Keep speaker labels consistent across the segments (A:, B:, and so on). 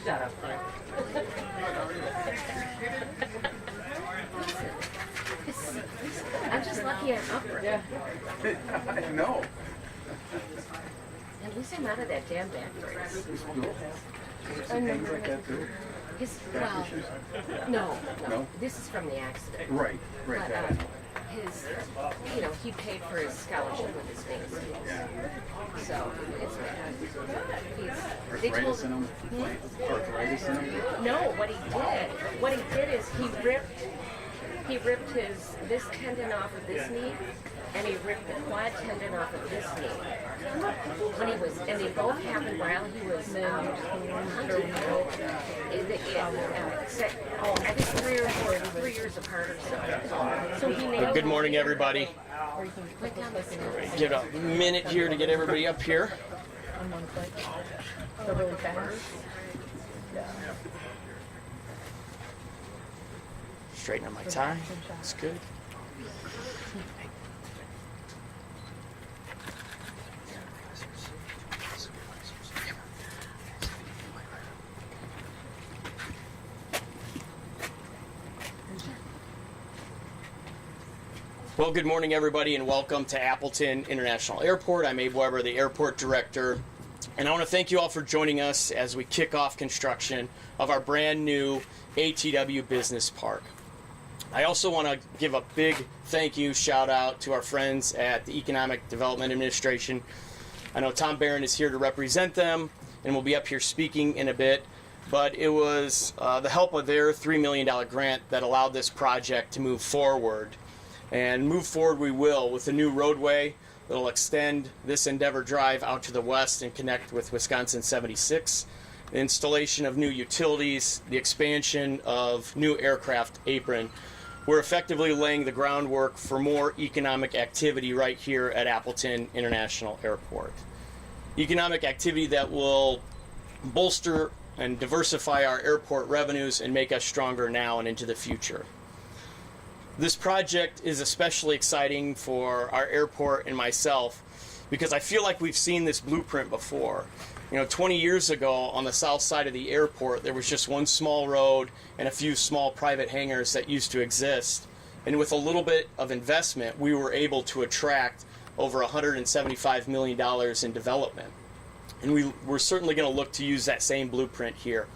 A: Shut up, Frank. I'm just lucky I'm upright.
B: Yeah.
C: I know.
A: At least I'm out of that damn back brace.
C: Things like that too.
A: Well, no.
C: No?
A: This is from the accident.
C: Right.
A: But
C: That.
A: his, he paid for his scholarship with his face. So it's bad. They told
C: Arthritis in him? Arthritis in him?
A: no. What he did is he ripped this tendon off of this knee, and he ripped the quad tendon off of this knee. And they both happened while he was underway. I think 3 years apart or so. So he nailed.
D: Good morning, everybody.
A: Put down this
D: Give a minute here to get everybody up here.
B: On one foot. So really fast.
D: Straighten up my tie. That's good. Well, good morning, everybody, and welcome to Appleton International Airport. I'm Abe Weber, the airport director, and I want to thank you all for joining us as we kick off construction of our brand new ATW Business Park. I also want to give a big thank you, shout out to our friends at the Economic Development Administration. I know Tom Barron is here to represent them and will be up here speaking in a bit, but it was the help of their $3 million grant that allowed this project to move forward. And move forward we will with a new roadway that will extend this Endeavor Drive out to the west and connect with Wisconsin 76, the installation of new utilities, the expansion of new aircraft apron. We're effectively laying the groundwork for more economic activity right here at Appleton International Airport. Economic activity that will bolster and diversify our airport revenues and make us stronger now and into the future. This project is especially exciting for our airport and myself because I feel like we've seen this blueprint before. 20 years ago on the south side of the airport, there was just one small road and a few small private hangars that used to exist. And with a little bit of investment, we were able to attract over $175 million in development. And we're certainly going to look to use that same blueprint here.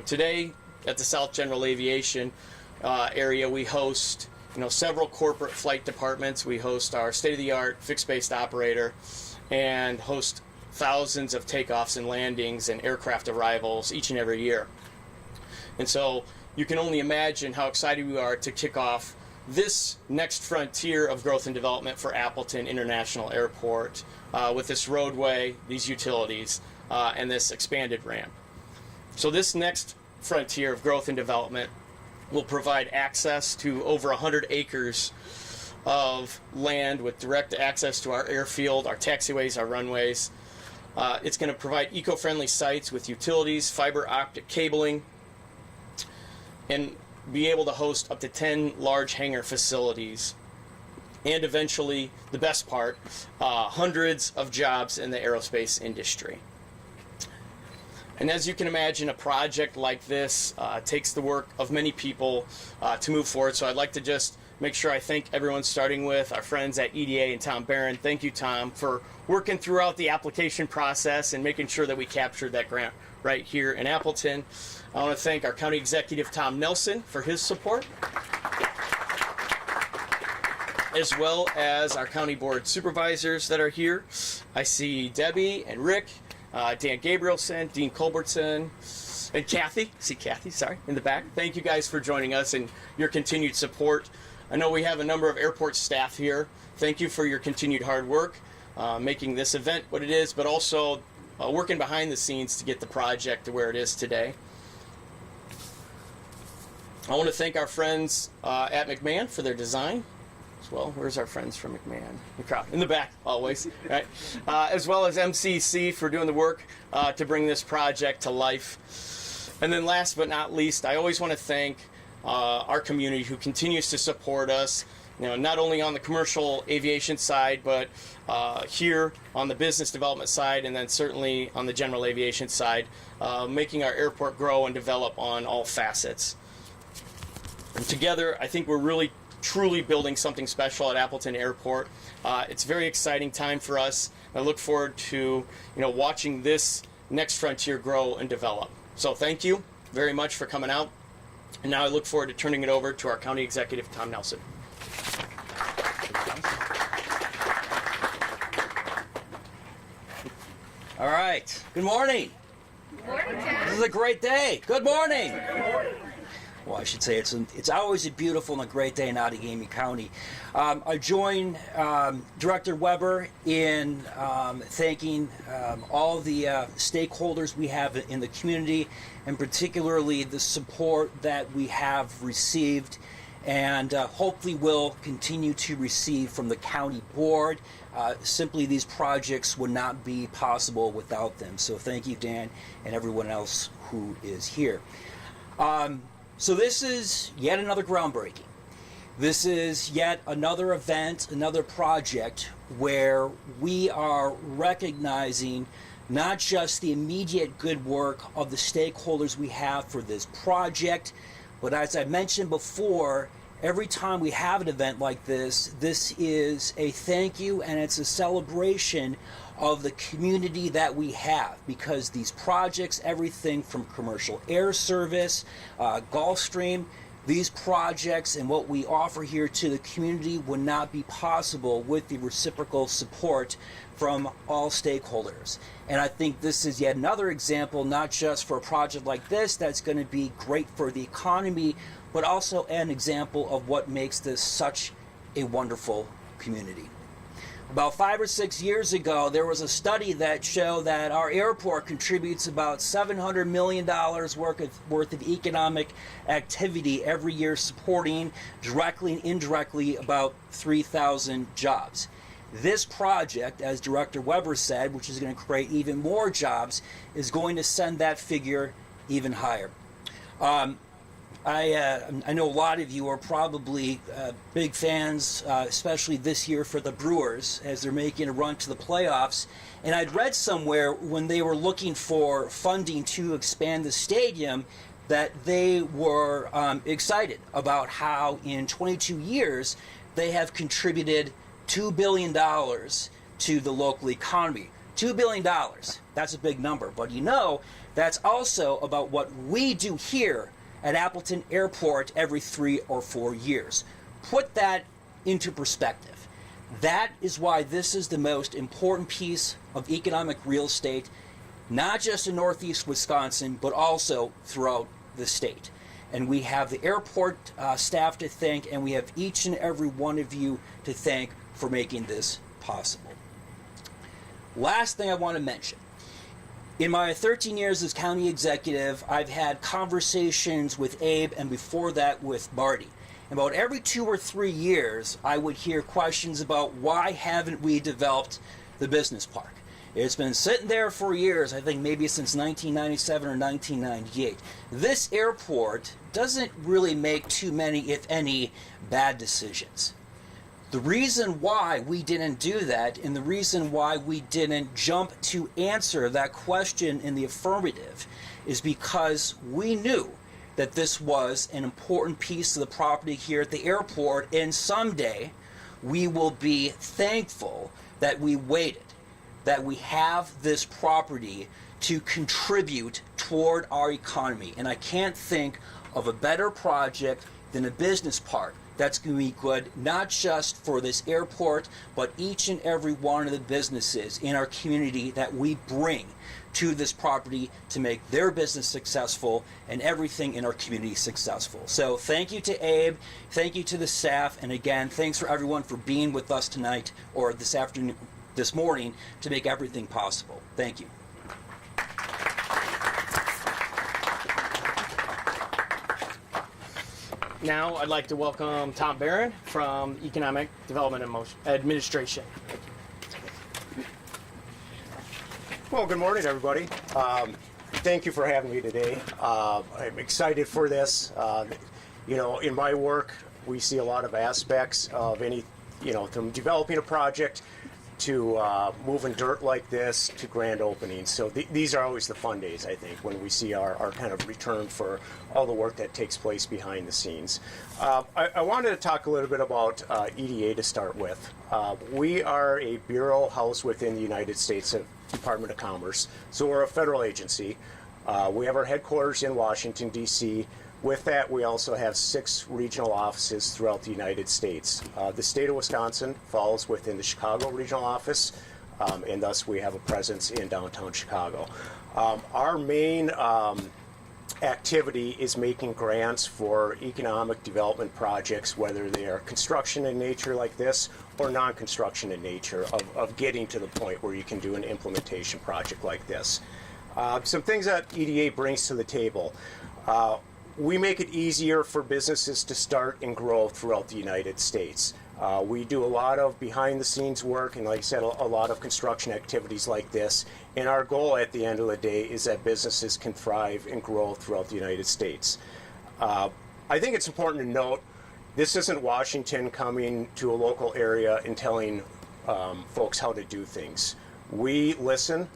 D: Today at the South General Aviation area, we host several corporate flight departments. We host our state-of-the-art fixed-based operator and host thousands of takeoffs and landings and aircraft arrivals each and every year. And so you can only imagine how excited we are to kick off this next frontier of growth and development for Appleton International Airport with this roadway, these utilities, and this expanded ramp. So this next frontier of growth and development will provide access to over 100 acres of land with direct access to our airfield, our taxiways, our runways. It's going to provide eco-friendly sites with utilities, fiber optic cabling, and be able to host up to 10 large hangar facilities. And eventually, the best part, hundreds of jobs in the aerospace industry. And as you can imagine, a project like this takes the work of many people to move forward. So I'd like to just make sure I thank everyone, starting with our friends at EDA and Tom Barron. Thank you, Tom, for working throughout the application process and making sure that we captured that grant right here in Appleton. I want to thank our County Executive, Tom Nelson, for his support, as well as our County Board Supervisors that are here. I see Debbie and Rick, Dan Gabrielson, Dean Culbertson, and Kathy. See Kathy, sorry, in the back. Thank you guys for joining us and your continued support. I know we have a number of airport staff here. Thank you for your continued hard work, making this event what it is, but also working behind the scenes to get the project to where it is today. I want to thank our friends at McMahon for their design. Well, where's our friends from McMahon? The crowd in the back, always, right? As well as MCC for doing the work to bring this project to life. And then last but not least, I always want to thank our community who continues to support us not only on the commercial aviation side, but here on the business development side, and then certainly on the general aviation side, making our airport grow and develop on all facets. And together, I think we're really truly building something special at Appleton Airport. It's a very exciting time for us. I look forward to watching this next frontier grow and develop. So thank you very much for coming out. And now I look forward to turning it over to our County Executive, Tom Nelson.
E: All right. Good morning.
A: Good morning, Tom.
E: This is a great day. Good morning. Well, I should say it's always a beautiful and a great day in Outagamie County. I join Director Weber in thanking all the stakeholders we have in the community, and particularly the support that we have received and hopefully will continue to receive from the county board. Simply, these projects would not be possible without them. So thank you, Dan, and everyone else who is here. So this is yet another groundbreaking. This is yet another event, another project where we are recognizing not just the immediate good work of the stakeholders we have for this project, but as I mentioned before, every time we have an event like this, this is a thank you and it's a celebration of the community that we have, because these projects, everything from commercial air service, Gulfstream, these projects and what we offer here to the community would not be possible with the reciprocal support from all stakeholders. And I think this is yet another example, not just for a project like this that's going to be great for the economy, but also an example of what makes this such a wonderful community. About 5 or 6 years ago, there was a study that showed that our airport contributes about $700 million worth of economic activity every year, supporting directly and indirectly about 3,000 jobs. This project, as Director Weber said, which is going to create even more jobs, is going to send that figure even higher. I know a lot of you are probably big fans, especially this year for the Brewers, as they're making a run to the playoffs. And I'd read somewhere when they were looking for funding to expand the stadium that they were excited about how in 22 years they have contributed $2 billion to the local economy. $2 billion, that's a big number. But that's also about what we do here at Appleton Airport every 3 or 4 years. Put that into perspective. That is why this is the most important piece of economic real estate, not just in Northeast Wisconsin, but also throughout the state. And we have the airport staff to thank, and we have each and every one of you to thank for making this possible. Last thing I want to mention. In my 13 years as county executive, I've had conversations with Abe and before that with Marty. About every 2 or 3 years, I would hear questions about why haven't we developed the business park. It's been sitting there for years, I think maybe since 1997 or 1998. This airport doesn't really make too many, if any, bad decisions. The reason why we didn't do that, and the reason why we didn't jump to answer that question in the affirmative, is because we knew that this was an important piece of the property here at the airport, and someday we will be thankful that we waited, that we have this property to contribute toward our economy. And I can't think of a better project than a business park that's going to be good not just for this airport, but each and every one of the businesses in our community that we bring to this property to make their business successful and everything in our community successful. So thank you to Abe, thank you to the staff, and again, thanks for everyone for being with us tonight or this afternoon, this morning, to make everything possible. Thank you.
D: Now I'd like to welcome Tom Barron from Economic Development Administration.
F: Well, good morning, everybody. Thank you for having me today. I'm excited for this. In my work, we see a lot of aspects of any, from developing a project to moving dirt like this to grand openings. So these are always the fun days, I think, when we see our kind of return for all the work that takes place behind the scenes. I wanted to talk a little bit about EDA to start with. We are a bureau housed within the United States Department of Commerce, so we're a federal agency. We have our headquarters in Washington, D.C. With that, we also have 6 regional offices throughout the United States. The state of Wisconsin falls within the Chicago regional office, and thus we have a presence in downtown Chicago. Our main activity is making grants for economic development projects, whether they are construction in nature like this or non-construction in nature, of getting to the point where you can do an implementation project like this. Some things that EDA brings to the table. We make it easier for businesses to start and grow throughout the United States. We do a lot of behind-the-scenes work and, like I said, a lot of construction activities like this. And our goal at the end of the day is that businesses can thrive and grow throughout the United States. I think it's important to note, this isn't Washington coming to a local area and telling folks how to do things. We listen,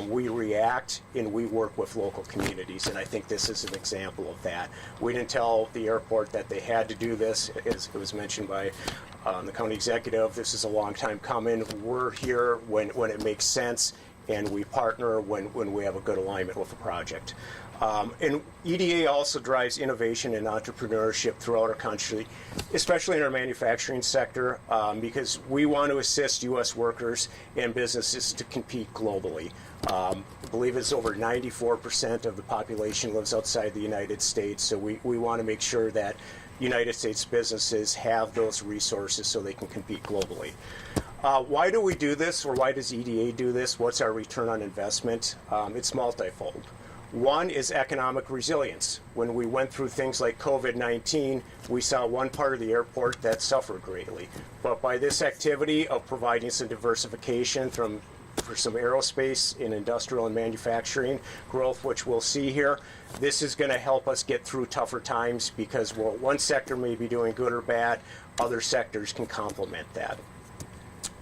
F: we react, and we work with local communities, and I think this is an example of that. We didn't tell the airport that they had to do this, as it was mentioned by the county executive. This is a long time coming. We're here when it makes sense, and we partner when we have a good alignment with the project. And EDA also drives innovation and entrepreneurship throughout our country, especially in our manufacturing sector, because we want to assist U.S. workers and businesses to compete globally. I believe it's over 94% of the population lives outside the United States, so we want to make sure that United States businesses have those resources so they can compete globally. Why do we do this, or why does EDA do this? What's our return on investment? It's multifold. One is economic resilience. When we went through things like COVID-19, we saw one part of the airport that suffered greatly. But by this activity of providing some diversification for some aerospace and industrial and manufacturing growth, which we'll see here, this is going to help us get through tougher times, because one sector may be doing good or bad, other sectors can complement that.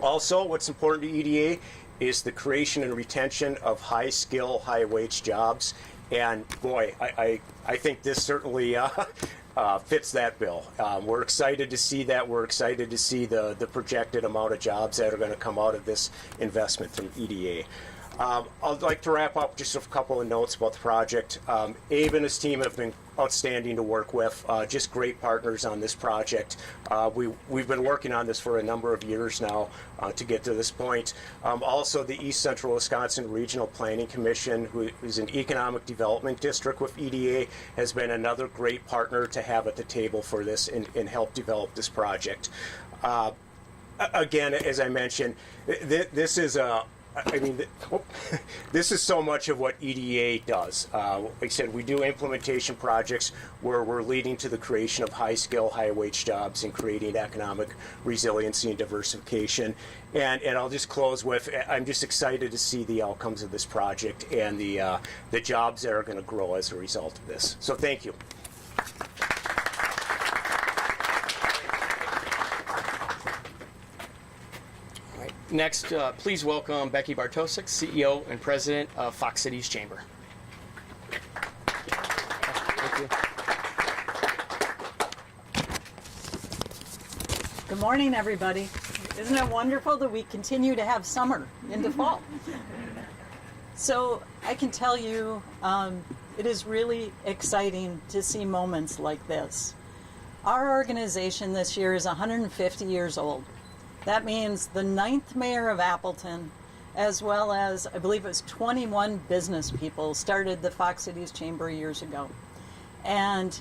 F: Also, what's important to EDA is the creation and retention of high-skill, high-wage jobs. And boy, I think this certainly fits that bill. We're excited to see that. We're excited to see the projected amount of jobs that are going to come out of this investment from EDA. I'd like to wrap up just a couple of notes about the project. Abe and his team have been outstanding to work with, just great partners on this project. We've been working on this for a number of years now to get to this point. Also, the East Central Wisconsin Regional Planning Commission, who is an economic development district with EDA, has been another great partner to have at the table for this and help develop this project. Again, as I mentioned, this is this is so much of what EDA does. Like I said, we do implementation projects where we're leading to the creation of high-skill, high-wage jobs and creating economic resiliency and diversification. And I'll just close with, I'm just excited to see the outcomes of this project and the jobs that are going to grow as a result of this. So thank you.
D: Next, please welcome Becky Bartosik, CEO and President of Fox Cities Chamber.
F: Thank you.
G: Good morning, everybody. Isn't it wonderful that we continue to have summer into fall? So I can tell you, it is really exciting to see moments like this. Our organization this year is 150 years old. That means the 9th mayor of Appleton, as well as, I believe it was 21 business people, started the Fox Cities Chamber years ago. And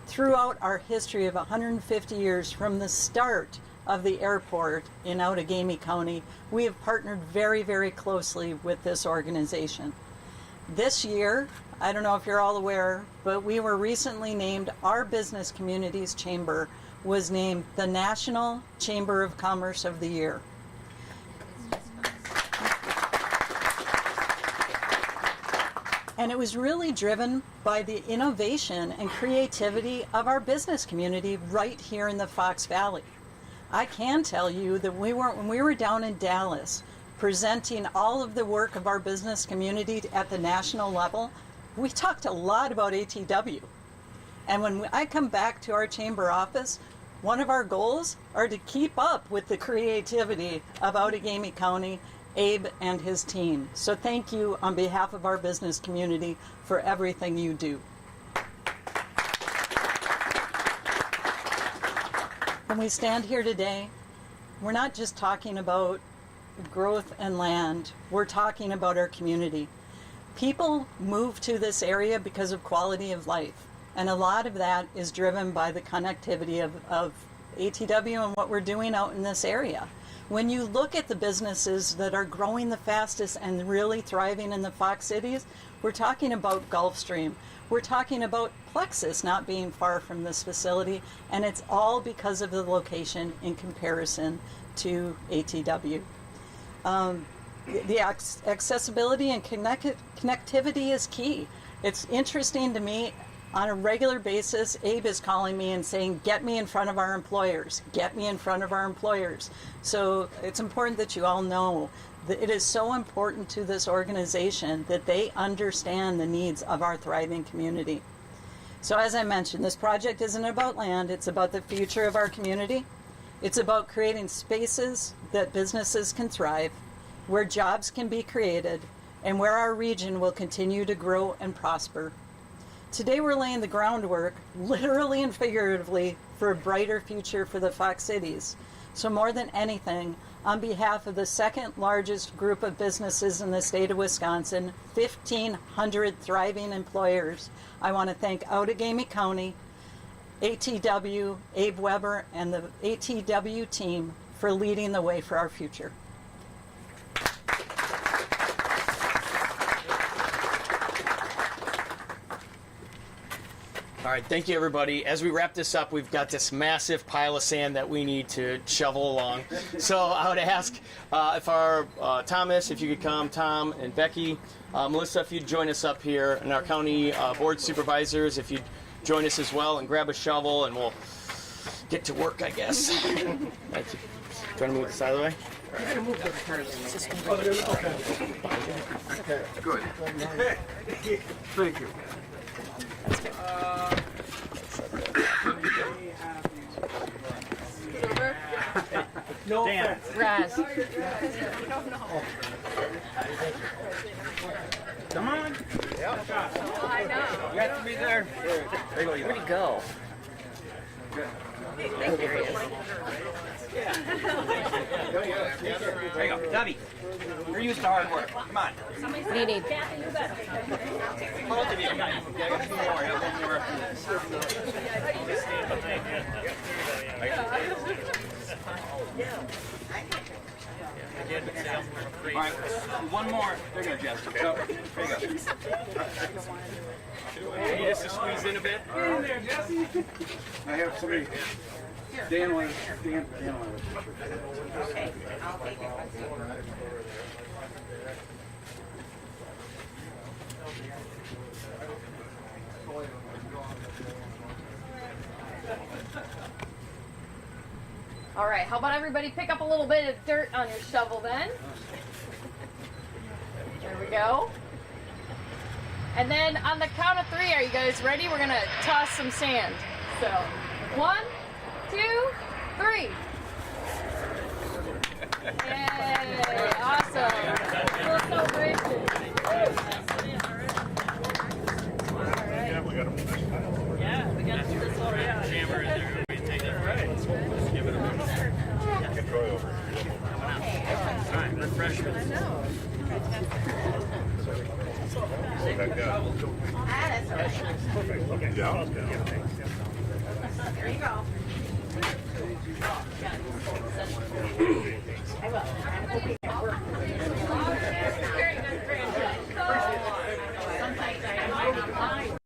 G: throughout our history of 150 years, from the start of the airport in Outagamie County, we have partnered very, very closely with this organization. This year, I don't know if you're all aware, but we were recently named, our business community's chamber was named the National Chamber of Commerce of the Year. And it was really driven by the innovation and creativity of our business community right here in the Fox Valley. I can tell you that when we were down in Dallas presenting all of the work of our business community at the national level, we talked a lot about ATW. And when I come back to our chamber office, one of our goals are to keep up with the creativity of Outagamie County, Abe and his team. So thank you on behalf of our business community for everything you do. When we stand here today, we're not just talking about growth and land, we're talking about our community. People move to this area because of quality of life, and a lot of that is driven by the connectivity of ATW and what we're doing out in this area. When you look at the businesses that are growing the fastest and really thriving in the Fox cities, we're talking about Gulfstream. We're talking about Plexus not being far from this facility, and it's all because of the location in comparison to ATW. The accessibility and connectivity is key. It's interesting to me. On a regular basis, Abe is calling me and saying, get me in front of our employers, get me in front of our employers. So it's important that you all know that it is so important to this organization that they understand the needs of our thriving community. So as I mentioned, this project isn't about land, it's about the future of our community. It's about creating spaces that businesses can thrive, where jobs can be created, and where our region will continue to grow and prosper. Today we're laying the groundwork, literally and figuratively, for a brighter future for the Fox cities. So more than anything, on behalf of the second largest group of businesses in the state of Wisconsin, 1,500 thriving employers, I want to thank Outagamie County, ATW, Abe Weber, and the ATW team for leading the way for our future.
D: All right, thank you, everybody. As we wrap this up, we've got this massive pile of sand that we need to shovel along. So I would ask if our Thomas, if you could come, Tom and Becky, Melissa, if you'd join us up here, and our county board supervisors, if you'd join us as well and grab a shovel, and we'll get to work, I guess. Thank you. Do you want to move this out of the way?
A: You're going to move the cart.
C: Okay, good. Thank you.
A: No, Raz.
C: Come on.
A: I know.
C: You have to be there.
A: Where'd he go? There he is.
E: There you go. Debbie, you're used to hard work. Come on.
A: What do you need?
E: Both of you. Yeah, I got two more. I got one more after this. All right, one more. There you go, Jess. So, there you go.
D: Need us to squeeze in a bit?
C: Get in there, Jesse. I have somebody. Dan wanted. Dan wanted.
A: Okay, I'll take it. All right, how about everybody pick up a little bit of dirt on your shovel then? There we go. And then on the count of 3, are you guys ready? We're gonna toss some sand. So, 1, 2, 3. Yay, awesome. Little celebration.
H: Yeah, we got to move this.
B: Yeah, we got to do this already.
H: Camera in there. We take that. Right. Let's give it a minute. Get Troy over. Time, refreshments. I know. That guy. Yeah.
A: There you go. I will. Very good, Brandon. Sometimes I